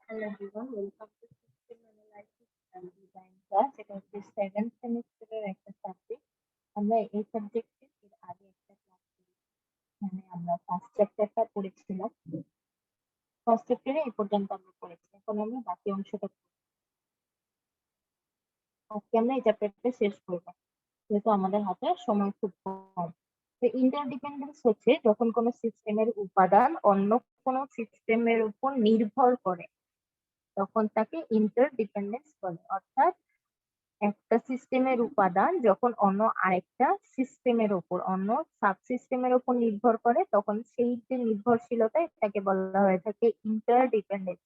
Hello everyone, welcome to System Analysis and Design class. এটা হচ্ছে seventh সেমিস্টারের একটা সাবজেক্ট। আমরা এই সাবজেক্টে এর আগে একটা ক্লাস করেছি, মানে আমরা ফার্স্ট চ্যাপ্টারটা পড়েছিলাম। ফার্স্ট চ্যাপ্টারে এই পর্যন্ত আমরা পড়েছি। এখন আমরা বাকি অংশটা পড়ব। আজকে আমরা এই চ্যাপ্টারটা শেষ করব, যেহেতু আমাদের হাতে সময় খুব কম। তো ইন্টারডিপেন্ডেন্স হচ্ছে যখন কোনো সিস্টেমের উপাদান অন্য কোনো সিস্টেমের উপর নির্ভর করে, তখন তাকে ইন্টারডিপেন্ডেন্স বলে। অর্থাৎ একটা সিস্টেমের উপাদান যখন অন্য আরেকটা সিস্টেমের উপর, অন্য সাবসিস্টেমের উপর নির্ভর করে, তখন সেই যে নির্ভরশীলতা এটাকে বলা হয়ে থাকে ইন্টারডিপেন্ডেন্স।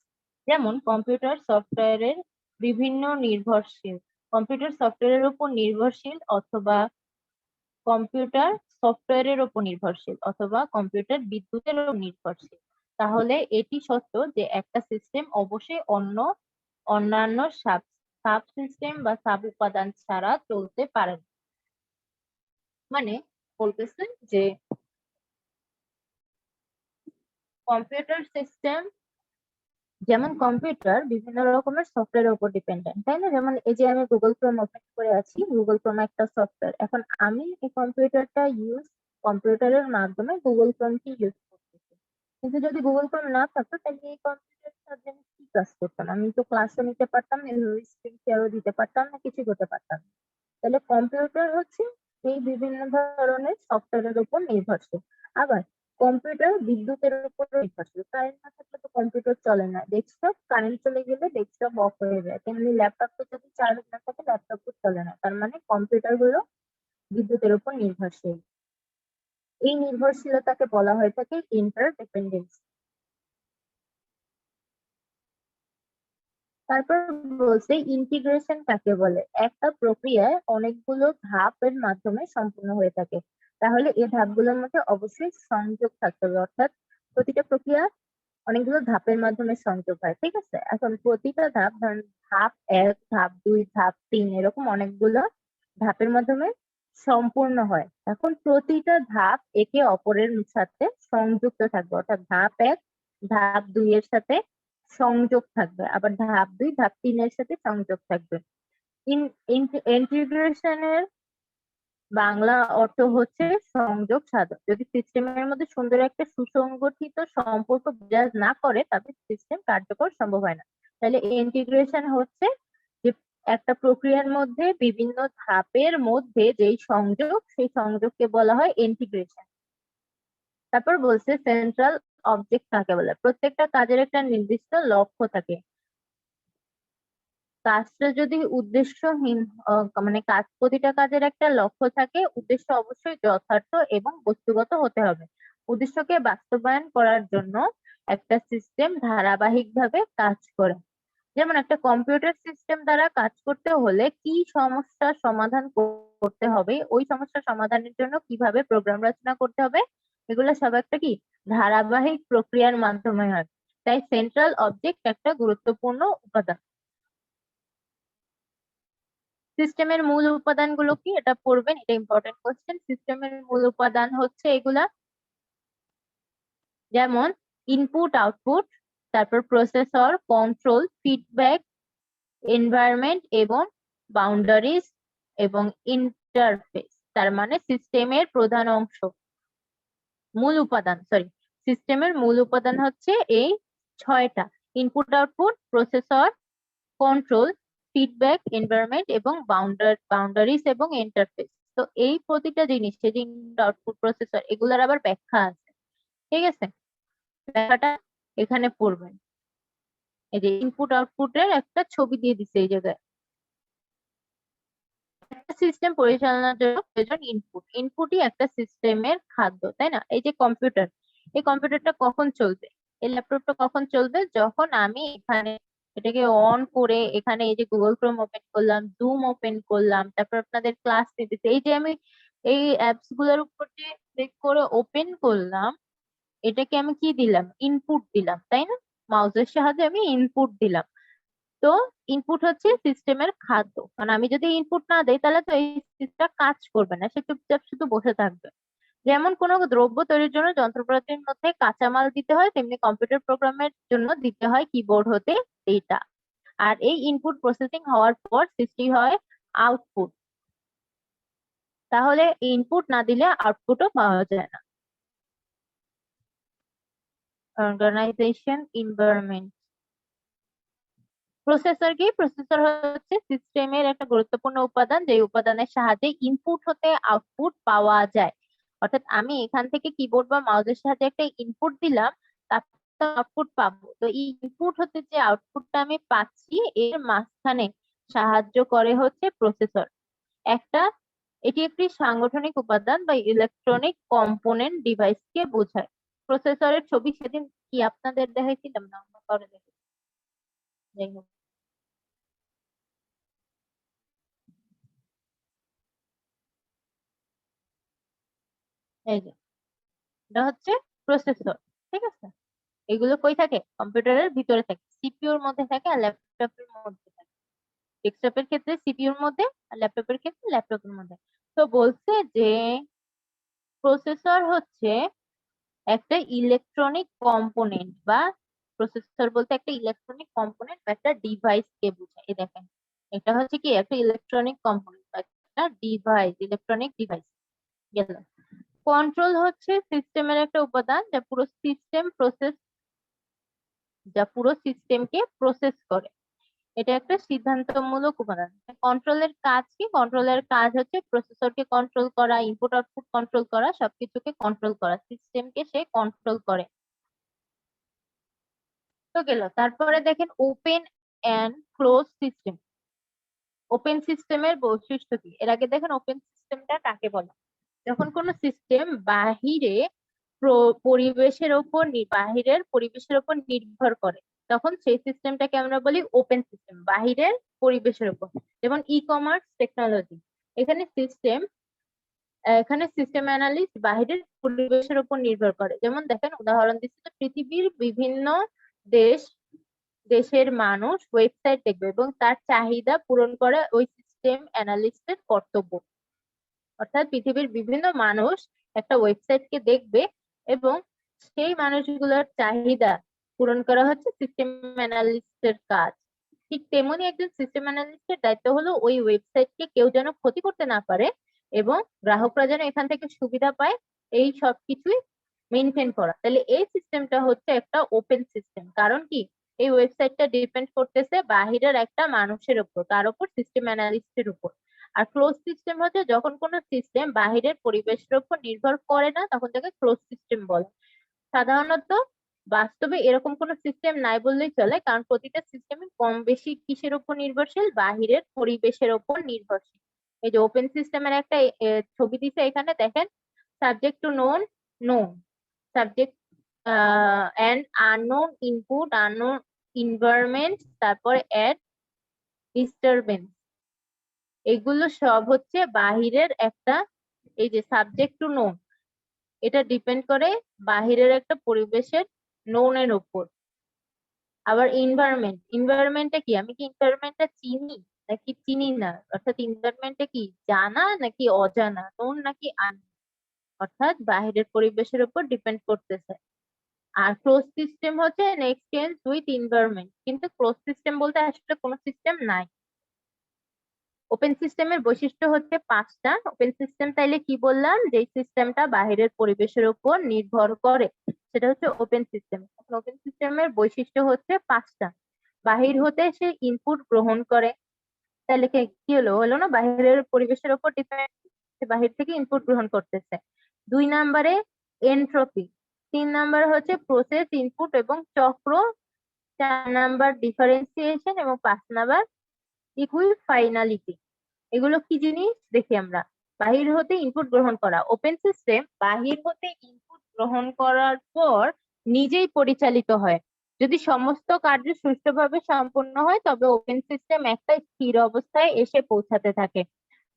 যেমন কম্পিউটার সফটওয়্যারের বিভিন্ন নির্ভরশীল, কম্পিউটার সফটওয়্যারের উপর নির্ভরশীল, অথবা কম্পিউটার সফটওয়্যারের উপর নির্ভরশীল, অথবা কম্পিউটার বিদ্যুতের উপর নির্ভরশীল। তাহলে এটি সত্য যে একটা সিস্টেম অবশ্যই অন্যান্য সাব সিস্টেম বা সাব উপাদান ছাড়া চলতে পারে না। মানে বলতেছে যে কম্পিউটার সিস্টেম, যেমন কম্পিউটার বিভিন্ন রকমের সফটওয়্যারের উপর ডিপেন্ডেন্ট, তাই না? যেমন এই যে আমি গুগল ক্রোম ওপেন করে আছি, গুগল ক্রোম একটা সফটওয়্যার। এখন আমি এই কম্পিউটারের মাধ্যমে গুগল ক্রোমকে ইউজ করতেছি। কিন্তু যদি গুগল ক্রোম না থাকতো, তাহলে এই কম্পিউটারের সাথে আমি কি কাজ করতাম? আমি তো ক্লাসও নিতে পারতাম না, স্ক্রিন শেয়ারও দিতে পারতাম না, কিছু করতে পারতাম না। তাহলে কম্পিউটার হচ্ছে এই বিভিন্ন ধরনের সফটওয়্যারের উপর নির্ভরশীল। আবার কম্পিউটার বিদ্যুতের উপর নির্ভরশীল। কারেন্ট না থাকলে তো কম্পিউটার চলে না। ডেস্কটপ কারেন্ট চলে গেলে ডেস্কটপ অফ হয়ে যায়, তেমনি ল্যাপটপটা যদি চার্জ না থাকে ল্যাপটপও চলে না। তার মানে কম্পিউটার গুলো বিদ্যুতের উপর নির্ভরশীল। এই নির্ভরশীলতাকে বলা হয়ে থাকে ইন্টারডিপেন্ডেন্স। তারপর বলছে ইন্টিগ্রেশন কাকে বলে? একটা প্রক্রিয়ায় অনেকগুলো ধাপের মাধ্যমে সম্পূর্ণ হয়ে থাকে। তাহলে এই ধাপগুলোর মধ্যে অবশ্যই সংযোগ থাকতে হবে। অর্থাৎ প্রতিটা প্রক্রিয়া অনেকগুলো ধাপের মাধ্যমে সংযোগ হয়, ঠিক আছে? এখন প্রতিটা ধাপ, ধরেন ধাপ 1, ধাপ 2, ধাপ 3, এরকম অনেকগুলো ধাপের মাধ্যমে সম্পূর্ণ হয়। এখন প্রতিটা ধাপ একে অপরের সাথে সংযুক্ত থাকবে। অর্থাৎ ধাপ 1 ধাপ 2 এর সাথে সংযোগ থাকবে, আবার ধাপ 2 ধাপ 3 এর সাথে সংযোগ থাকবে। ইন্টিগ্রেশনের বাংলা অর্থ হচ্ছে সংযোগ সাধন। যদি সিস্টেমের মধ্যে সুন্দর একটা সুসংগঠিত সম্পর্ক বিরাজ না করে, তবে সিস্টেম কার্যকর সম্ভব হয় না। তাহলে ইন্টিগ্রেশন হচ্ছে যে একটা প্রক্রিয়ার মধ্যে বিভিন্ন ধাপের মধ্যে যেই সংযোগ, সেই সংযোগকে বলা হয় ইন্টিগ্রেশন। তারপর বলছে সেন্ট্রাল অবজেক্ট কাকে বলে? প্রত্যেকটা কাজের একটা নির্দিষ্ট লক্ষ্য থাকে। কাজটা যদি উদ্দেশ্যহীন, মানে প্রতিটা কাজের একটা লক্ষ্য থাকে, উদ্দেশ্য অবশ্যই যথার্থ এবং বস্তুগত হতে হবে। উদ্দেশ্যকে বাস্তবায়ন করার জন্য একটা সিস্টেম ধারাবাহিকভাবে কাজ করে। যেমন একটা কম্পিউটার সিস্টেম দ্বারা কাজ করতে হলে কি সমস্যার সমাধান করতে হবে, ওই সমস্যার সমাধানের জন্য কিভাবে প্রোগ্রাম রচনা করতে হবে, এগুলো সব একটা কি ধারাবাহিক প্রক্রিয়ার মাধ্যমে হয়। তাই সেন্ট্রাল অবজেক্ট একটা গুরুত্বপূর্ণ উপাদান। সিস্টেমের মূল উপাদানগুলো কি, এটা পড়বেন, এটা ইম্পর্টেন্ট কোশ্চেন। সিস্টেমের মূল উপাদান হচ্ছে এগুলা, যেমন ইনপুট আউটপুট, তারপর প্রসেসর, কন্ট্রোল, ফিডব্যাক, এনভায়রনমেন্ট এবং বাউন্ডারিজ এবং ইন্টারফেস। তার মানে সিস্টেমের প্রধান অংশ, মূল উপাদান, সরি, সিস্টেমের মূল উপাদান হচ্ছে এই 6টা: input output, processor, control, feedback, environment এবং বাউন্ডারিজ এবং ইন্টারফেস। তো এই প্রতিটা জিনিস, যে ইনপুট আউটপুট প্রসেসর, এগুলার আবার ব্যাখ্যা আছে, ঠিক আছে? ব্যাখ্যাটা এখানে পড়বেন। এই যে ইনপুট আউটপুটের একটা ছবি দিয়ে দিচ্ছে এই জায়গায়। একটা সিস্টেম পরিচালনার জন্য প্রয়োজন ইনপুট। ইনপুটই একটা সিস্টেমের খাদ্য, তাই না? এই যে কম্পিউটার, এই কম্পিউটারটা কখন চলবে, এই ল্যাপটপটা কখন চলবে? যখন আমি এখানে এটাকে অন করে এখানে এই যে গুগল ক্রোম ওপেন করলাম, জুম ওপেন করলাম, তারপর আপনাদের ক্লাস নিতেছি, এই যে আমি এই অ্যাপস গুলোর উপর যে ক্লিক করে ওপেন করলাম, এটাকে আমি কি দিলাম? ইনপুট দিলাম, তাই না? মাউসের সাহায্যে আমি ইনপুট দিলাম। তো ইনপুট হচ্ছে সিস্টেমের খাদ্য, কারণ আমি যদি ইনপুট না দেই, তাহলে তো এই সিস্টেমটা কাজ করবে না, সে চুপচাপ শুধু বসে থাকবে। যেমন কোনো দ্রব্য তৈরির জন্য যন্ত্রপাতির মধ্যে কাঁচামাল দিতে হয়, তেমনি কম্পিউটার প্রোগ্রামের জন্য দিতে হয় কিবোর্ড হতে ডেটা। আর এই ইনপুট প্রসেসিং হওয়ার পর সৃষ্টি হয় আউটপুট। তাহলে ইনপুট না দিলে আউটপুটও পাওয়া যায় না। Organization environment. প্রসেসর কি? প্রসেসর হচ্ছে সিস্টেমের একটা গুরুত্বপূর্ণ উপাদান, যে উপাদানের সাহায্যে ইনপুট হতে আউটপুট পাওয়া যায়। অর্থাৎ আমি এখান থেকে কিবোর্ড বা মাউসের সাহায্যে একটা ইনপুট দিলাম, তারপর আউটপুট পাবো। তো এই ইনপুট হতে যে আউটপুটটা আমি পাচ্ছি, এর মাঝখানে সাহায্য করে হচ্ছে প্রসেসর। একটা এটি একটি সাংগঠনিক উপাদান বা ইলেকট্রনিক কম্পোনেন্ট ডিভাইসকে বোঝায়। প্রসেসরের ছবি সেদিন কি আপনাদের দেখাইছিলাম না, অন্য কারো দেখাই? যাই হোক, এই যে এটা হচ্ছে প্রসেসর। ঠিক আছে, এগুলো কই থাকে? কম্পিউটারের ভিতরে থাকে, সিপিইউর মধ্যে থাকে আর ল্যাপটপের মধ্যে থাকে। ডেস্কটপের ক্ষেত্রে সিপিইউর মধ্যে, আর ল্যাপটপের ক্ষেত্রে ল্যাপটপের মধ্যে। তো বলছে যে প্রসেসর হচ্ছে একটা ইলেকট্রনিক কম্পোনেন্ট, বা প্রসেসর বলতে একটা ইলেকট্রনিক কম্পোনেন্ট বা একটা ডিভাইস কে বোঝায়। এই দেখেন, এটা হচ্ছে কি একটা ইলেকট্রনিক কম্পোনেন্ট বা একটা ডিভাইস, ইলেকট্রনিক ডিভাইস গেল। কন্ট্রোল হচ্ছে সিস্টেমের একটা উপাদান যা পুরো সিস্টেমকে প্রসেস করে। এটা একটা সিদ্ধান্তমূলক উপাদান। কন্ট্রোলের কাজ কি? কন্ট্রোলের কাজ হচ্ছে প্রসেসরকে কন্ট্রোল করা, ইনপুট আউটপুট কন্ট্রোল করা, সবকিছুকে কন্ট্রোল করা, সিস্টেমকে সে কন্ট্রোল করে। তো গেল, তারপরে দেখেন open and close system. Open সিস্টেমের বৈশিষ্ট্য কি? এর আগে দেখেন ওপেন সিস্টেমটা কাকে বলে। যখন কোনো সিস্টেম বাহিরে বাহিরের পরিবেশের উপর নির্ভর করে, তখন সেই সিস্টেমটাকে আমরা বলি ওপেন সিস্টেম, বাহিরের পরিবেশের উপর। যেমন ই কমার্স টেকনোলজি, এখানে সিস্টেম অ্যানালিস্ট বাহিরের পরিবেশের উপর নির্ভর করে। যেমন দেখেন, উদাহরণ দিচ্ছি, তো পৃথিবীর বিভিন্ন দেশ দেশের মানুষ ওয়েবসাইট দেখবে এবং তার চাহিদা পূরণ করে ওই সিস্টেম অ্যানালিস্টের কর্তব্য। অর্থাৎ পৃথিবীর বিভিন্ন মানুষ একটা ওয়েবসাইটকে দেখবে এবং সেই মানুষগুলোর চাহিদা পূরণ করা হচ্ছে সিস্টেম অ্যানালিস্টের কাজ। ঠিক তেমনি একজন সিস্টেম অ্যানালিস্টের দায়িত্ব হলো ওই ওয়েবসাইটকে কেউ যেন ক্ষতি করতে না পারে এবং গ্রাহকরা যেন এখান থেকে সুবিধা পায়, এই সব কিছুই মেনটেন করা। তাহলে এই সিস্টেমটা হচ্ছে একটা ওপেন সিস্টেম। কারণ কি? এই ওয়েবসাইটটা ডিপেন্ড করতেছে বাহিরের একটা মানুষের উপর, তার উপর সিস্টেম অ্যানালিস্টের উপর। আর ক্লোজ সিস্টেম হচ্ছে যখন কোনো সিস্টেম বাহিরের পরিবেশের উপর নির্ভর করে না, তখন তাকে ক্লোজ সিস্টেম বলে। সাধারণত বাস্তবে এরকম কোনো সিস্টেম নাই বললেই চলে, কারণ প্রতিটা সিস্টেমই কম বেশি কিসের উপর নির্ভরশীল? বাহিরের পরিবেশের উপর নির্ভরশীল। এই যে ওপেন সিস্টেমের একটা ছবি দিছে এখানে দেখেন, subject to known, known subject, and unknown input, unknown environment, তারপর অ্যাড ডিস্টারবেন্স। এগুলো সব হচ্ছে বাহিরের একটা, এই যে সাবজেক্ট টু নোন, এটা ডিপেন্ড করে বাহিরের একটা পরিবেশের নোনের উপর। আবার এনভায়রনমেন্টটা কি? আমি কি এনভায়রনমেন্টটা চিনি নাকি চিনি না? অর্থাৎ এনভায়রনমেন্টটা কি জানা নাকি অজানা, নোন নাকি আন, অর্থাৎ বাহিরের পরিবেশের উপর ডিপেন্ড করতেছে। আর ক্লোজ সিস্টেম হচ্ছে an exchange উইথ এনভায়রনমেন্ট, কিন্তু ক্লোজ সিস্টেম বলতে আসলে কোনো সিস্টেম নাই। ওপেন সিস্টেমের বৈশিষ্ট্য হচ্ছে পাঁচটা। ওপেন সিস্টেম তাইলে কি বললাম? যে সিস্টেমটা বাহিরের পরিবেশের উপর নির্ভর করে, সেটা হচ্ছে ওপেন সিস্টেম। ওপেন সিস্টেমের বৈশিষ্ট্য হচ্ছে পাঁচটা। বাহির হতে সে ইনপুট গ্রহণ করে। তাহলে কি হলো? হলো না, বাহিরের পরিবেশের উপর ডিপেন্ড, সে বাহির থেকে ইনপুট গ্রহণ করতেছে। 2 নম্বরে এনট্রপি। 3 নম্বর হচ্ছে প্রসেস ইনপুট এবং চক্র। 4 নম্বর ডিফারেন্সিয়েশন এবং 5 নম্বর ইকুইফাইনালিটি। এগুলো কি জিনিস দেখি আমরা। বাহির হতে ইনপুট গ্রহণ করা, ওপেন সিস্টেম বাহির হতে ইনপুট গ্রহণ করার পর নিজেই পরিচালিত হয়। যদি সমস্ত কার্য সুষ্ঠুভাবে সম্পন্ন হয় তবে ওপেন সিস্টেম একটা স্থির অবস্থায় এসে পৌঁছাতে থাকে,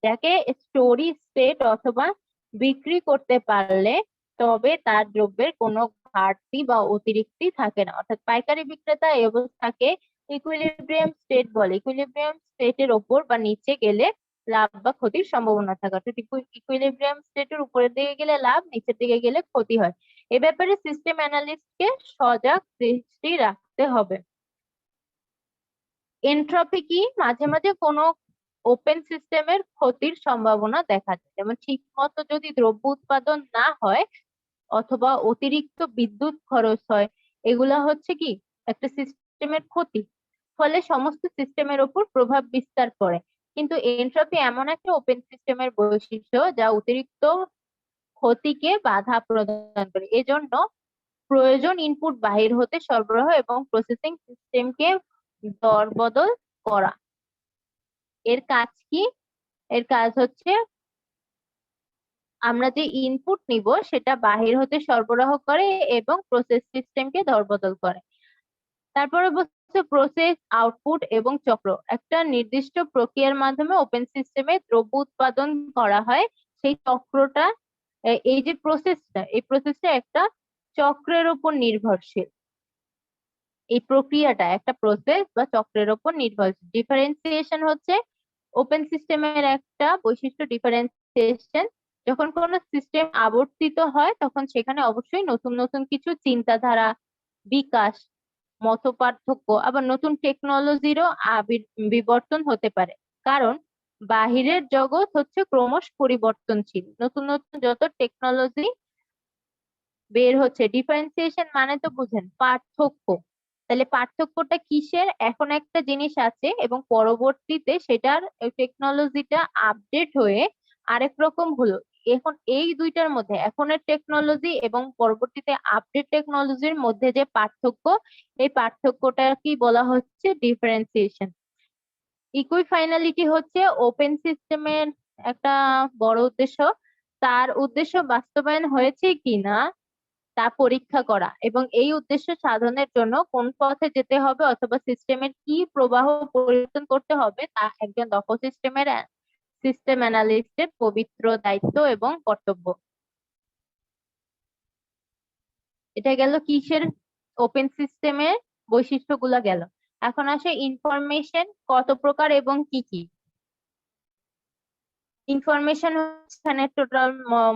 যাকে স্টোরি স্টেট অথবা বিক্রি করতে পারলে তবে তার দ্রব্যের কোনো ঘাটতি বা অতিরিক্তি থাকে না। অর্থাৎ পাইকারি বিক্রেতা এই অবস্থাকে ইকুইলিব্রিয়াম স্টেট বলে। ইকুইলিব্রিয়াম স্টেটের ওপর বা নিচে গেলে লাভ বা ক্ষতির সম্ভাবনা থাকে, অর্থাৎ ইকুইলিব্রিয়াম স্টেটের উপরের দিকে গেলে লাভ, নিচের দিকে গেলে ক্ষতি হয়। এ ব্যাপারে সিস্টেম অ্যানালিস্টকে সজাগ দৃষ্টি রাখতে হবে। এনট্রপি কি? মাঝে মাঝে কোনো ওপেন সিস্টেমের ক্ষতির সম্ভাবনা দেখা যায়, যেমন ঠিক মতো যদি দ্রব্য উৎপাদন না হয় অথবা অতিরিক্ত বিদ্যুৎ খরচ হয়, এগুলা হচ্ছে কি একটা সিস্টেমের ক্ষতি, ফলে সমস্ত সিস্টেমের ওপর প্রভাব বিস্তার করে। কিন্তু এনট্রপি এমন একটা ওপেন সিস্টেমের বৈশিষ্ট্য যা অতিরিক্ত ক্ষতিকে বাধা প্রদান করে। এজন্য প্রয়োজন ইনপুট বাহির হতে সরবরাহ এবং প্রসেসিং সিস্টেমকে দরবদল করা। এর কাজ কি? এর কাজ হচ্ছে আমরা যে ইনপুট নিব সেটা বাহির হতে সরবরাহ করে এবং প্রসেস সিস্টেমকে দরবদল করে। তারপরে বলছে প্রসেস, আউটপুট এবং চক্র। একটা নির্দিষ্ট প্রক্রিয়ার মাধ্যমে ওপেন সিস্টেমে দ্রব্য উৎপাদন করা হয়। সেই চক্রটা, এই যে প্রসেসটা, এই প্রসেসটা একটা চক্রের উপর নির্ভরশীল। এই প্রক্রিয়াটা একটা প্রসেস বা চক্রের উপর নির্ভরশীল। ডিফারেন্সিয়েশন হচ্ছে ওপেন সিস্টেমের একটা বৈশিষ্ট্য। ডিফারেন্সিয়েশন, যখন কোনো সিস্টেম আবর্তিত হয় তখন সেখানে অবশ্যই নতুন নতুন কিছু চিন্তাধারা, বিকাশ, মতপার্থক্য, আবার নতুন টেকনোলজিরও বিবর্তন হতে পারে। কারণ বাহিরের জগৎ হচ্ছে ক্রমশ পরিবর্তনশীল, নতুন নতুন যত টেকনোলজি বের হচ্ছে। ডিফারেন্সিয়েশন মানে তো বুঝেন, পার্থক্য। তাহলে পার্থক্যটা কিসের? এখন একটা জিনিস আছে এবং পরবর্তীতে সেটার টেকনোলজিটা আপডেট হয়ে আরেক রকম হলো। এখন এই দুইটার মধ্যে, এখনের টেকনোলজি এবং পরবর্তীতে আপডেট টেকনোলজির মধ্যে যে পার্থক্য, এই পার্থক্যটা কি বলা হচ্ছে? ডিফারেন্সিয়েশন। ইকুইফাইনালিটি হচ্ছে ওপেন সিস্টেমের একটা বড় উদ্দেশ্য। তার উদ্দেশ্য বাস্তবায়ন হয়েছে কিনা তা পরীক্ষা করা এবং এই উদ্দেশ্য সাধনের জন্য কোন পথে যেতে হবে অথবা সিস্টেমের কি প্রবাহ পরিবর্তন করতে হবে তা একজন দক্ষ সিস্টেম অ্যানালিস্টের পবিত্র দায়িত্ব এবং কর্তব্য। এটা গেল কিসের? ওপেন সিস্টেমের বৈশিষ্ট্যগুলো গেল। এখন আসে ইনফরমেশন কত প্রকার এবং কি কি। ইনফরমেশন এখানে টোটাল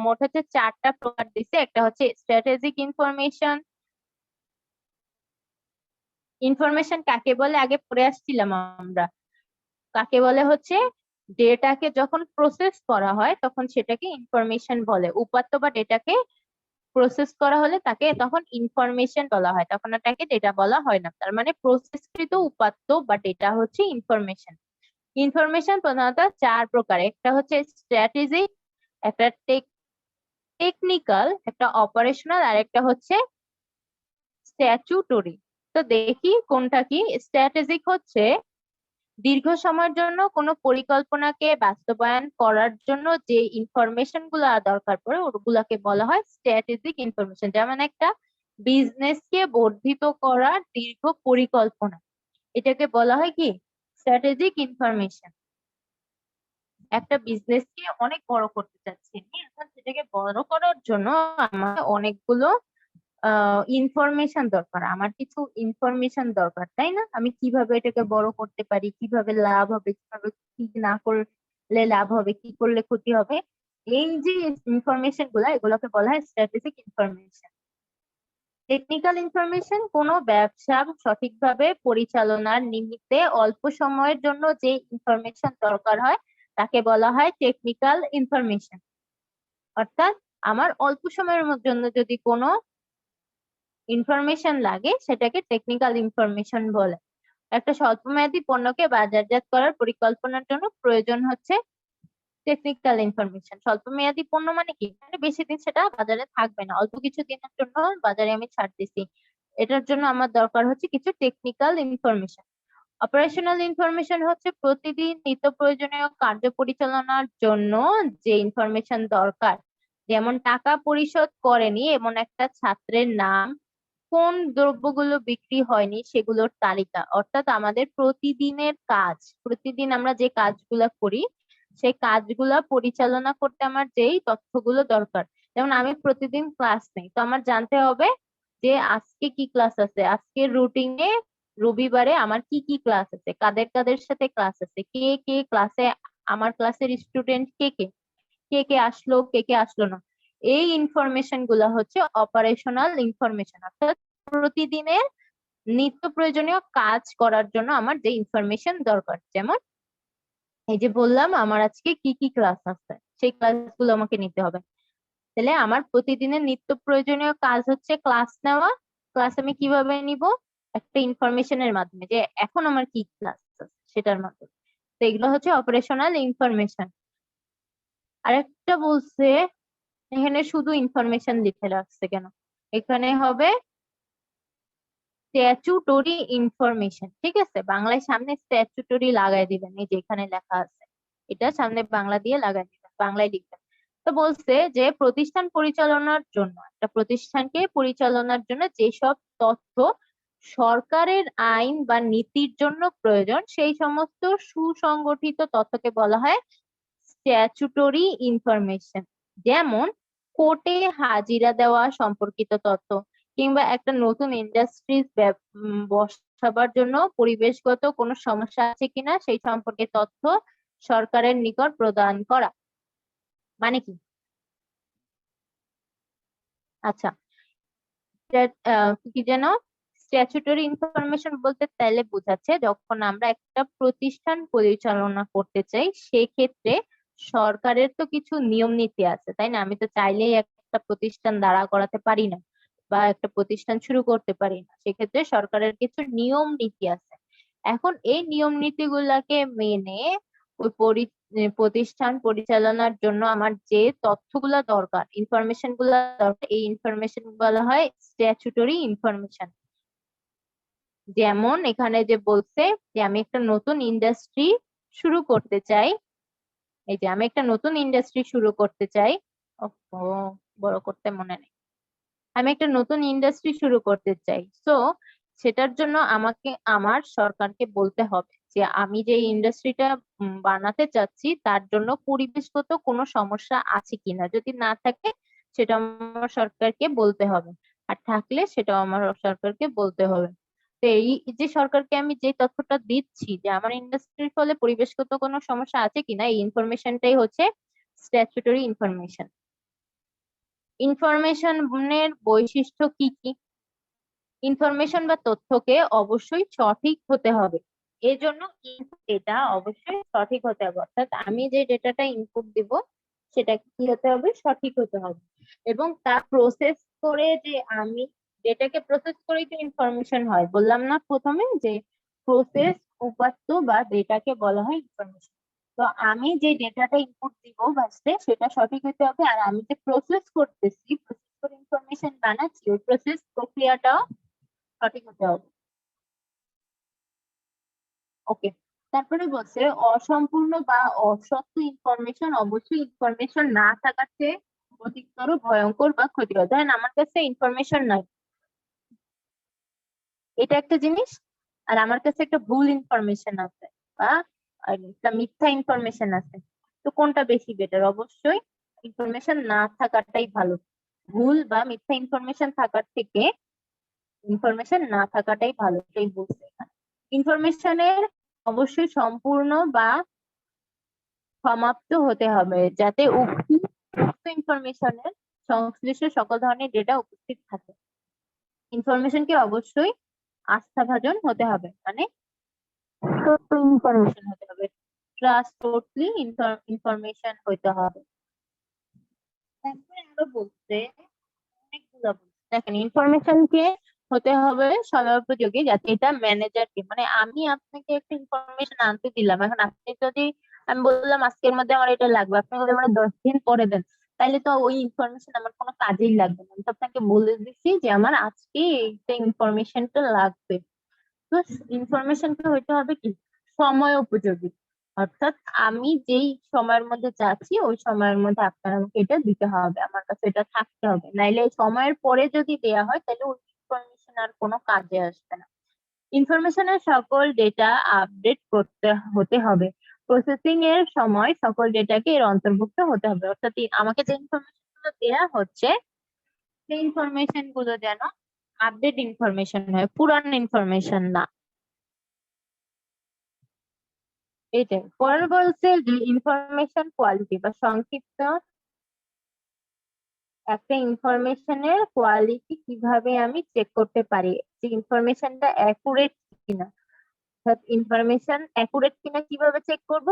মোট হচ্ছে 4টা প্রকার দিছে। একটা হচ্ছে স্ট্র্যাটেজিক ইনফরমেশন। ইনফরমেশন কাকে বলে আগে পড়ে আসছিলাম আমরা। কাকে বলে হচ্ছে ডেটাকে যখন প্রসেস করা হয় তখন সেটাকে ইনফরমেশন বলে। উপাত্ত বা ডেটাকে প্রসেস করা হলে তাকে তখন ইনফরমেশন বলা হয়, তখন তাকে ডেটা বলা হয় না। তার মানে প্রসেসকৃত উপাত্ত বা ডেটা হচ্ছে ইনফরমেশন। ইনফরমেশন প্রধানত 4 প্রকার। একটা হচ্ছে স্ট্র্যাটেজিক, একটা টেকনিক্যাল, একটা অপারেশনাল, আর একটা হচ্ছে স্ট্যাচুটরি। তো দেখি কোনটা কি। স্ট্র্যাটেজিক হচ্ছে দীর্ঘ সময়ের জন্য কোনো পরিকল্পনাকে বাস্তবায়ন করার জন্য যে ইনফরমেশন গুলা দরকার পড়ে ওগুলাকে বলা হয় স্ট্র্যাটেজিক ইনফরমেশন। যেমন একটা বিজনেস কে বর্ধিত করার দীর্ঘ পরিকল্পনা, এটাকে বলা হয় কি? Strategic information. একটা বিজনেস কে অনেক বড় করতে চাচ্ছি, এখন সেটাকে বড় করার জন্য আমার অনেকগুলো ইনফরমেশন দরকার, আমার কিছু ইনফরমেশন দরকার, তাই না? আমি কিভাবে এটাকে বড় করতে পারি, কিভাবে লাভ হবে, কিভাবে কি না করলে লাভ হবে, কি করলে ক্ষতি হবে, এই যে ইনফরমেশন গুলা এগুলোকে বলা হয় স্ট্র্যাটেজিক ইনফরমেশন। টেকনিক্যাল ইনফরমেশন কোনো ব্যবসা সঠিকভাবে পরিচালনার নিমিত্তে অল্প সময়ের জন্য যে ইনফরমেশন দরকার হয় তাকে বলা হয় টেকনিক্যাল ইনফরমেশন। অর্থাৎ আমার অল্প সময়ের জন্য যদি কোনো ইনফরমেশন লাগে সেটাকে টেকনিক্যাল ইনফরমেশন বলে। একটা স্বল্পমেয়াদী পণ্যকে বাজারজাত করার পরিকল্পনার জন্য প্রয়োজন হচ্ছে টেকনিক্যাল ইনফরমেশন। স্বল্পমেয়াদী পণ্য মানে কি? মানে বেশি দিন সেটা বাজারে থাকবে না, অল্প কিছু দিনের জন্য বাজারে আমি ছাড় দিছি, এটার জন্য আমার দরকার হচ্ছে কিছু টেকনিক্যাল ইনফরমেশন। অপারেশনাল ইনফরমেশন হচ্ছে প্রতিদিন নিত্য প্রয়োজনীয় কার্য পরিচালনার জন্য যে ইনফরমেশন দরকার। যেমন টাকা পরিশোধ করেনি এমন একটা ছাত্রের নাম, কোন দ্রব্যগুলো বিক্রি হয়নি সেগুলোর তালিকা। অর্থাৎ আমাদের প্রতিদিনের কাজ, প্রতিদিন আমরা যে কাজগুলা করি সেই কাজগুলা পরিচালনা করতে আমার যেই তথ্যগুলো দরকার। যেমন আমি প্রতিদিন ক্লাস নেই, তো আমার জানতে হবে যে আজকে কি ক্লাস আছে, আজকে রুটিনে রবিবারে আমার কি কি ক্লাস আছে, কাদের কাদের সাথে ক্লাস আছে, কে কে ক্লাসে আমার ক্লাসের স্টুডেন্ট কে কে, কে কে আসলো কে কে আসলো না, এই ইনফরমেশন গুলা হচ্ছে অপারেশনাল ইনফরমেশন, অর্থাৎ প্রতিদিনের নিত্য প্রয়োজনীয় কাজ করার জন্য আমার যে ইনফরমেশন দরকার। যেমন এই যে বললাম আমার আজকে কি কি ক্লাস আছে, সেই ক্লাসগুলো আমাকে নিতে হবে। তাহলে আমার প্রতিদিনের নিত্য প্রয়োজনীয় কাজ হচ্ছে ক্লাস নেওয়া। ক্লাস আমি কিভাবে নিব? একটা ইনফরমেশনের মাধ্যমে, যে এখন আমার কি ক্লাস আছে সেটার মাধ্যমে। তো এগুলো হচ্ছে অপারেশনাল ইনফরমেশন। আরেকটা বলছে, এখানে শুধু ইনফরমেশন লিখে রাখছে কেন, এখানে হবে স্ট্যাচুটরি ইনফরমেশন। ঠিক আছে, বাংলায় সামনে স্ট্যাচুটরি লাগাই দিবেন, এই যে এখানে লেখা আছে, এটা সামনে বাংলা দিয়ে লাগাই দিবেন, বাংলায় লিখবেন। তো বলছে যে প্রতিষ্ঠান পরিচালনার জন্য, একটা প্রতিষ্ঠানকে পরিচালনার জন্য যেসব তথ্য সরকারের আইন বা নীতির জন্য প্রয়োজন, সেই সমস্ত সুসংগঠিত তথ্যকে বলা হয় স্ট্যাচুটরি ইনফরমেশন। যেমন কোর্টে হাজিরা দেওয়া সম্পর্কিত তথ্য, কিংবা একটা নতুন ইন্ডাস্ট্রিজ বসাবার জন্য পরিবেশগত কোনো সমস্যা আছে কিনা সেই সম্পর্কে তথ্য সরকারের নিকট প্রদান করা। মানে কি? আচ্ছা, কি যেন স্ট্যাচুটরি ইনফরমেশন বলতে তাইলে বোঝাচ্ছে যখন আমরা একটা প্রতিষ্ঠান পরিচালনা করতে চাই, সেক্ষেত্রে সরকারের তো কিছু নিয়ম নীতি আছে, তাই না? আমি তো চাইলেই একটা প্রতিষ্ঠান দাঁড়া করাতে পারি না বা একটা প্রতিষ্ঠান শুরু করতে পারি না, সেক্ষেত্রে সরকারের কিছু নিয়ম নীতি আছে। এখন এই নিয়ম নীতি গুলাকে মেনে ওই প্রতিষ্ঠান পরিচালনার জন্য আমার যে তথ্যগুলা দরকার, ইনফরমেশন গুলা দরকার, এই ইনফরমেশন বলা হয় স্ট্যাচুটরি ইনফরমেশন। যেমন এখানে যে বলছে যে আমি একটা নতুন ইন্ডাস্ট্রি শুরু করতে চাই, এই যে আমি একটা নতুন ইন্ডাস্ট্রি শুরু করতে চাই, ও বড় করতে মনে নেই, আমি একটা নতুন ইন্ডাস্ট্রি শুরু করতে চাই। তো সেটার জন্য আমাকে আমার সরকারকে বলতে হবে যে আমি যে ইন্ডাস্ট্রিটা বানাতে চাচ্ছি তার জন্য পরিবেশগত কোনো সমস্যা আছে কিনা, যদি না থাকে সেটা আমার সরকারকে বলতে হবে, আর থাকলে সেটাও আমার সরকারকে বলতে হবে। তো এই যে সরকারকে আমি যে তথ্যটা দিচ্ছি যে আমার ইন্ডাস্ট্রির ফলে পরিবেশগত কোনো সমস্যা আছে কিনা, এই ইনফরমেশনটাই হচ্ছে স্ট্যাচুটরি ইনফরমেশন। ইনফরমেশনের বৈশিষ্ট্য কি কি? ইনফরমেশন বা তথ্যকে অবশ্যই সঠিক হতে হবে, এজন্য এটা অবশ্যই সঠিক হতে হবে, অর্থাৎ আমি যে ডেটাটা ইনপুট দিব সেটা কি হতে হবে? সঠিক হতে হবে। এবং তা প্রসেস করে, যে আমি ডেটাকে প্রসেস করেই তো ইনফরমেশন হয়, বললাম না প্রথমে যে প্রসেস উপাত্ত বা ডেটাকে বলা হয় ইনফরমেশন। তো আমি যে ডেটাটা ইনপুট দিব বাসতে সেটা সঠিক হতে হবে, আর আমি যে প্রসেস করতেছি, প্রসেস করে ইনফরমেশন বানাচ্ছি, ওই প্রসেস প্রক্রিয়াটাও সঠিক হতে হবে। ওকে, তারপরে বলছে অসম্পূর্ণ বা অসত্য ইনফরমেশন অবশ্যই ইনফরমেশন না থাকার চেয়ে অধিকতর ভয়ঙ্কর বা ক্ষতিকর। ধরেন আমার কাছে ইনফরমেশন নাই, এটা একটা জিনিস, আর আমার কাছে একটা ভুল ইনফরমেশন আছে বা একটা মিথ্যা ইনফরমেশন আছে, তো কোনটা বেশি বেটার? অবশ্যই ইনফরমেশন না থাকাটাই ভালো। ভুল বা মিথ্যা ইনফরমেশন থাকার থেকে ইনফরমেশন না থাকাটাই ভালো, সেই বলছে। ইনফরমেশনের অবশ্যই সম্পূর্ণ বা সমাপ্ত হতে হবে, যাতে উক্ত ইনফরমেশনের সংশ্লিষ্ট সকল ধরনের ডেটা উপস্থিত থাকে। ইনফরমেশনকে অবশ্যই আস্থাভাজন হতে হবে, মানে সত্য ইনফরমেশন হতে হবে, ট্রাস্টওয়ার্থি ইনফরমেশন হইতে হবে। তারপরে আরো বলছে, অনেকগুলো বলছে, দেখেন ইনফরমেশনকে হতে হবে সময়োপযোগী, যাতে এটা ম্যানেজারকে, মানে আমি আপনাকে একটা ইনফরমেশন আনতে দিলাম, এখন আপনি যদি, আমি বললাম আজকের মধ্যে আমার এটা লাগবে, আপনি যদি আমার 10 দিন পরে দেন, তাহলে তো ওই ইনফরমেশন আমার কোনো কাজেই লাগবে না। আমি তো আপনাকে বলে দিচ্ছি যে আমার আজকে এইটা ইনফরমেশনটা লাগবে। তো ইনফরমেশনটা হইতে হবে কি সময় উপযোগী, অর্থাৎ আমি যেই সময়ের মধ্যে চাচ্ছি ওই সময়ের মধ্যে আপনার আমাকে এটা দিতে হবে, আমার কাছে এটা থাকতে হবে, নাইলে এই সময়ের পরে যদি দেয়া হয় তাহলে ওই ইনফরমেশন আর কোনো কাজে আসবে না। ইনফরমেশনের সকল ডেটা আপডেট করতে হতে হবে, প্রসেসিং এর সময় সকল ডেটাকে এর অন্তর্ভুক্ত হতে হবে, অর্থাৎ আমাকে যে ইনফরমেশন গুলো দেয়া হচ্ছে সেই ইনফরমেশন গুলো যেন আপডেট ইনফরমেশন হয়, পুরান ইনফরমেশন না। এইটাই পরের বলছে যে ইনফরমেশন কোয়ালিটি বা সংক্ষিপ্ত একটা ইনফরমেশনের কোয়ালিটি কিভাবে আমি চেক করতে পারি যে ইনফরমেশনটা অ্যাকুরেট কিনা। ইনফরমেশন অ্যাকুরেট কিনা কিভাবে চেক করব?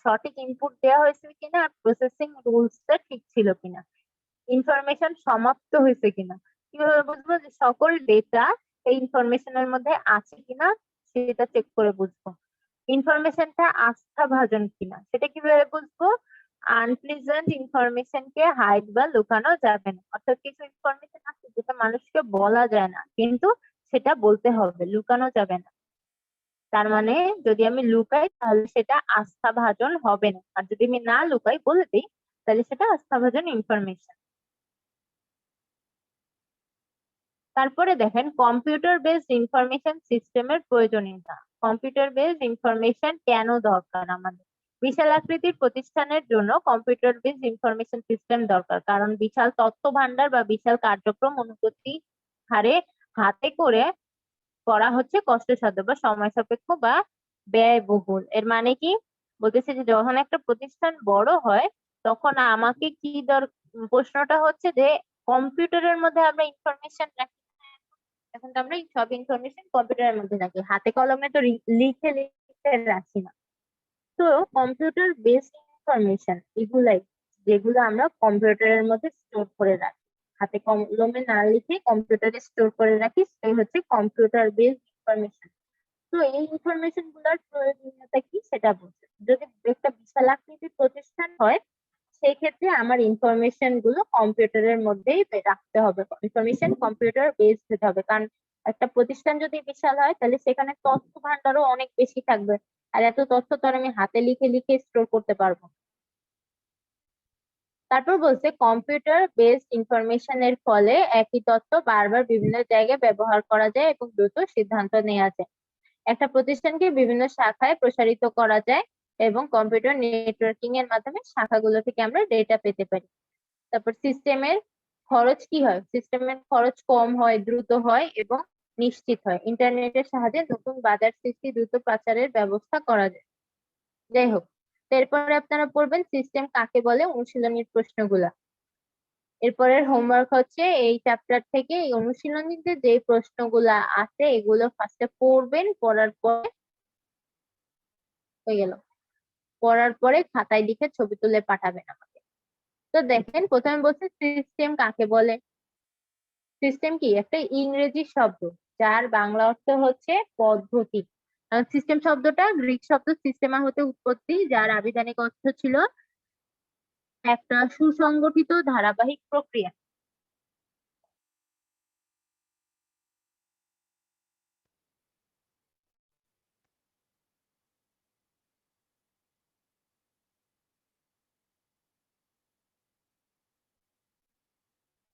সঠিক ইনপুট দেওয়া হয়েছে কিনা আর প্রসেসিং রুলসটা ঠিক ছিল কিনা, ইনফরমেশন সমাপ্ত হয়েছে কিনা। কিভাবে বুঝবো যে সকল ডেটা এই ইনফরমেশনের মধ্যে আছে কিনা, সেটা চেক করে বুঝবো। ইনফরমেশনটা আস্থাভাজন কিনা সেটা কিভাবে বুঝবো? আনপ্লিজেন্ট ইনফরমেশনকে হাইড বা লুকানো যাবে না। অর্থাৎ কিছু ইনফরমেশন আছে যেটা মানুষকে বলা যায় না, কিন্তু সেটা বলতে হবে, লুকানো যাবে না। তার মানে যদি আমি লুকাই তাহলে সেটা আস্থাভাজন হবে না, আর যদি আমি না লুকাই বলে দিই তাহলে সেটা আস্থাভাজন ইনফরমেশন। তারপরে দেখেন কম্পিউটার বেসড ইনফরমেশন সিস্টেমের প্রয়োজনীয়তা। কম্পিউটার বেসড ইনফরমেশন কেন দরকার আমাদের? বিশাল আকৃতির প্রতিষ্ঠানের জন্য কম্পিউটার বেসড ইনফরমেশন সিস্টেম দরকার, কারণ বিশাল তথ্য ভান্ডার বা বিশাল কার্যক্রম অনুগতি হারে হাতে করে করা হচ্ছে কষ্টসাধ্য বা সময় সাপেক্ষ বা ব্যয়বহুল। এর মানে কি বলতেছে যে যখন একটা প্রতিষ্ঠান বড় হয় তখন আমাকে কি প্রশ্নটা হচ্ছে যে কম্পিউটারের মধ্যে আমরা ইনফরমেশন রাখি। এখন তো আমরা সব ইনফরমেশন কম্পিউটারের মধ্যে রাখি, হাতে কলমে তো লিখে লিখে রাখি না। তো কম্পিউটার বেসড ইনফরমেশন এগুলাই যেগুলো আমরা কম্পিউটারের মধ্যে স্টোর করে রাখি, হাতে কলমে না লিখে কম্পিউটারে স্টোর করে রাখি, সেই হচ্ছে কম্পিউটার বেসড ইনফরমেশন। তো এই ইনফরমেশন গুলোর প্রয়োজনীয়তা কি সেটা বলছে। যদি একটা বিশাল আকৃতির প্রতিষ্ঠান হয় সেই ক্ষেত্রে আমার ইনফরমেশন গুলো কম্পিউটারের মধ্যেই রাখতে হবে, ইনফরমেশন কম্পিউটার বেসড হতে হবে। কারণ একটা প্রতিষ্ঠান যদি বিশাল হয় তাহলে সেখানে তথ্য ভান্ডারও অনেক বেশি থাকবে, আর এত তথ্য তো আর আমি হাতে লিখে লিখে স্টোর করতে পারবো না। তারপর বলছে কম্পিউটার বেসড ইনফরমেশন এর ফলে একই তথ্য বারবার বিভিন্ন জায়গায় ব্যবহার করা যায় এবং দ্রুত সিদ্ধান্ত নেওয়া যায়। একটা প্রতিষ্ঠানকে বিভিন্ন শাখায় প্রসারিত করা যায় এবং কম্পিউটার নেটওয়ার্কিং এর মাধ্যমে শাখাগুলো থেকে আমরা ডেটা পেতে পারি। তারপর সিস্টেমের খরচ কি হয়? সিস্টেমের খরচ কম হয়, দ্রুত হয় এবং নিশ্চিত হয়। ইন্টারনেটের সাহায্যে নতুন বাজার সৃষ্টি, দ্রুত পাচারের ব্যবস্থা করা যায়। যাই হোক, এরপরে আপনারা পড়বেন সিস্টেম কাকে বলে, অনুশীলনীর প্রশ্নগুলা। এরপরের হোমওয়ার্ক হচ্ছে এই চ্যাপ্টার থেকে এই অনুশীলনীতে যে প্রশ্নগুলা আছে এগুলো ফার্স্টে পড়বেন, পড়ার পরে হয়ে গেল, পড়ার পরে খাতায় লিখে ছবি তুলে পাঠাবেন আমাকে। তো দেখেন প্রথমে বলছে সিস্টেম কাকে বলে। সিস্টেম কি? একটা ইংরেজি শব্দ যার বাংলা অর্থ হচ্ছে পদ্ধতি। সিস্টেম শব্দটা গ্রিক শব্দ সিস্টেমা হতে উৎপত্তি, যার আবিধানিক অর্থ ছিল একটা সুসংগঠিত ধারাবাহিক প্রক্রিয়া।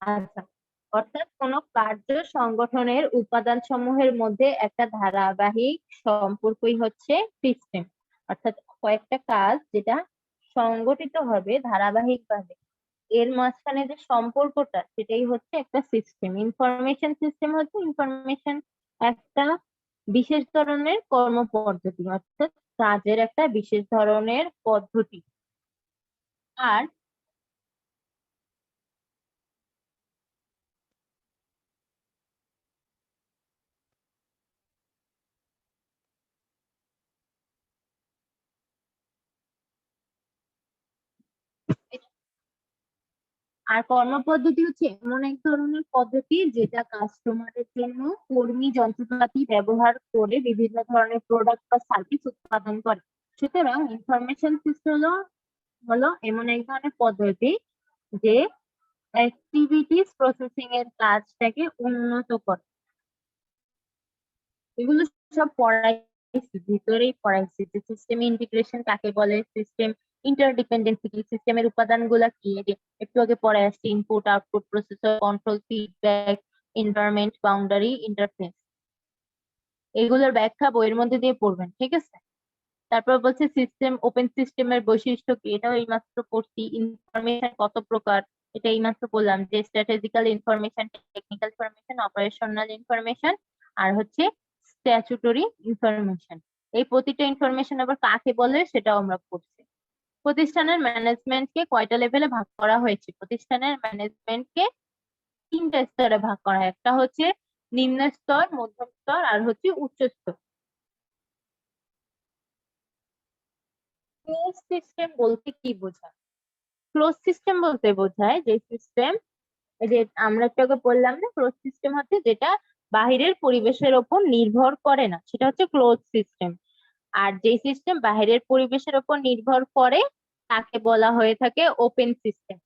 আচ্ছা, অর্থাৎ কোন কার্য সংগঠনের উপাদান সমূহের মধ্যে একটা ধারাবাহিক সম্পর্কই হচ্ছে সিস্টেম। অর্থাৎ কয়েকটা কাজ যেটা সংগঠিত হবে ধারাবাহিক ভাবে, এর মাঝখানে যে সম্পর্কটা সেটাই হচ্ছে একটা সিস্টেম। ইনফরমেশন সিস্টেম হচ্ছে ইনফরমেশন একটা বিশেষ ধরনের কর্মপদ্ধতি, অর্থাৎ কাজের একটা বিশেষ ধরনের পদ্ধতি। আর আর কর্মপদ্ধতি হচ্ছে এমন এক ধরনের পদ্ধতি যেটা কাস্টমারের জন্য কর্মী যন্ত্রপাতি ব্যবহার করে বিভিন্ন ধরনের প্রোডাক্ট বা সার্ভিস উৎপাদন করে। সুতরাং ইনফরমেশন সিস্টেম হলো হলো এমন এক ধরনের পদ্ধতি যে অ্যাক্টিভিটিস প্রসেসিং এর কাজটাকে উন্নত করে। এগুলো সব পড়াইছি, ভিতরেই পড়াইছি যে সিস্টেম ইন্টিগ্রেশন কাকে বলে, সিস্টেম ইন্টারডিপেন্ডেন্সি কি, সিস্টেমের উপাদান গুলা কি, এই যে একটু আগে পড়ে আসছি input output processor control feedback environment boundary interface, এগুলোর ব্যাখ্যা বইয়ের মধ্যে দিয়ে পড়বেন, ঠিক আছে? তারপর বলছে সিস্টেম ওপেন সিস্টেমের বৈশিষ্ট্য কি, এটাও এইমাত্র পড়ছি। ইনফরমেশন কত প্রকার, এটা এইমাত্র বললাম যে strategical information, technical information, operational information আর হচ্ছে স্ট্যাচুটরি ইনফরমেশন। এই প্রতিটা ইনফরমেশন আবার কাকে বলে সেটাও আমরা পড়ছি। প্রতিষ্ঠানের ম্যানেজমেন্টকে কয়টা লেভেলে ভাগ করা হয়েছে? প্রতিষ্ঠানের ম্যানেজমেন্টকে তিনটা স্তরে ভাগ করা হয়। একটা হচ্ছে নিম্ন স্তর, মধ্যম স্তর আর হচ্ছে উচ্চ স্তর। ক্লোজ সিস্টেম বলতে কি বোঝায়? ক্লোজ সিস্টেম বলতে বোঝায় যে সিস্টেম, যে আমরা একটু আগে বললাম না, ক্লোজ সিস্টেম হচ্ছে যেটা বাহিরের পরিবেশের ওপর নির্ভর করে না, সেটা হচ্ছে ক্লোজ সিস্টেম। আর যে সিস্টেম বাহিরের পরিবেশের ওপর নির্ভর করে তাকে বলা হয়ে থাকে ওপেন সিস্টেম।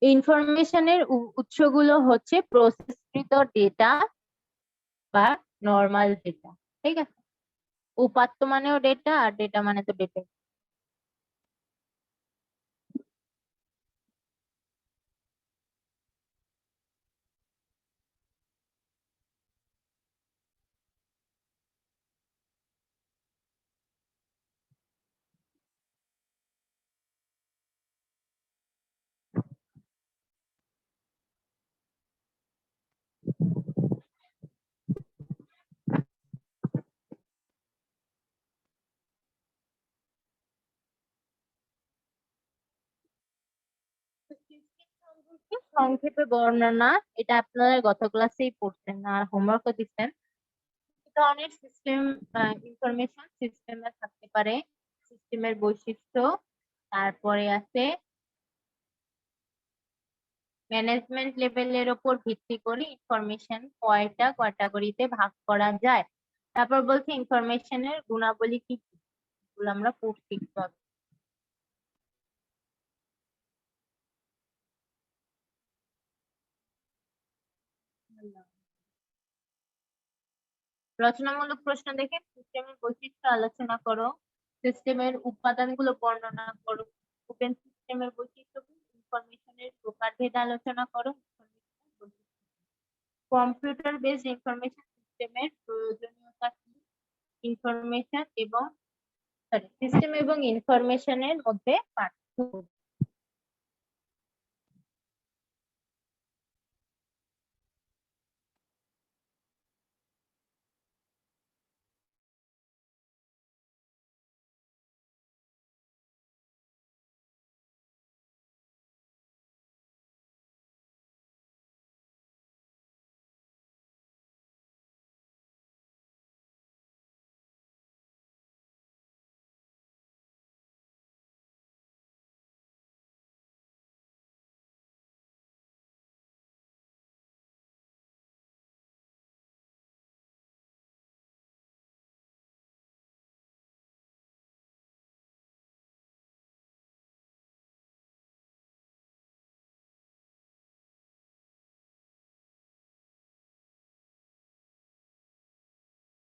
ইনফরমেশনের উৎসগুলো হচ্ছে প্রসেসকৃত ডেটা বা নর্মাল ডেটা। ঠিক আছে, উপাত্ত মানেও ডেটা আর ডেটা মানে তো ডেটা। সংক্ষেপে বর্ণনা, এটা আপনারা গত ক্লাসেই পড়ছেন আর হোমওয়ার্কও দিচ্ছেন। ধরনের সিস্টেম ইনফরমেশন সিস্টেমে থাকতে পারে, সিস্টেমের বৈশিষ্ট্য, তারপরে আছে ম্যানেজমেন্ট লেভেলের ওপর ভিত্তি করে ইনফরমেশন কয়টা ক্যাটাগরিতে ভাগ করা যায়। তারপর বলছে ইনফরমেশনের গুণাবলী কি কি, এগুলো আমরা পড়ছি একটু আগে। রচনামূলক প্রশ্ন দেখে সিস্টেমের বৈশিষ্ট্য আলোচনা করো, সিস্টেমের উপাদানগুলো বর্ণনা করো, ওপেন সিস্টেমের বৈশিষ্ট্য, ইনফরমেশনের প্রকারভেদ আলোচনা করো, কম্পিউটার বেসড ইনফরমেশন সিস্টেমের প্রয়োজনীয়তা কি, ইনফরমেশন এবং সিস্টেম এবং ইনফরমেশনের মধ্যে পার্থক্য।